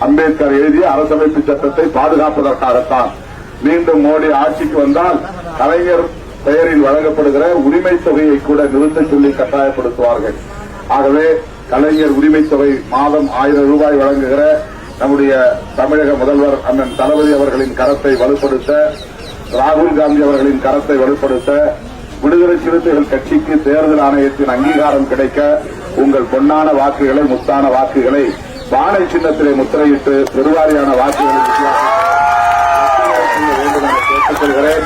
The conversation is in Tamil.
அம்பேத்கர் எழுதிய அரசமைப்பு சட்டத்தை பாதுகாப்பதற்காகத்தான். மீண்டும் மோடி ஆட்சிக்கு வந்தால் கலைஞர் பெயரில் வழங்கப்படுகிற உரிமை தொகையை கூட நிறுத்த சொல்லி கட்டாயப்படுத்துவார்கள். ஆகவே கலைஞர் உரிமை தொகை மாதம் 1000 ரூபாய் வழங்குகிற நம்முடைய தமிழக முதல்வர் அண்ணன் தளபதி அவர்களின் கரத்தை வலுப்படுத்த, ராகுல் காந்தி அவர்களின் கரத்தை வலுப்படுத்த, விடுதலை சிறுத்தைகள் கட்சிக்கு தேர்தல் ஆணையத்தின் அங்கீகாரம் கிடைக்க உங்கள் பொன்னான வாக்குகளை, முத்தான வாக்குகளை பானை சின்னத்திலே முத்திரையிட்டு பெருவாரியான வாக்குகளை வேண்டும் என கேட்டுக் கொள்கிறேன்.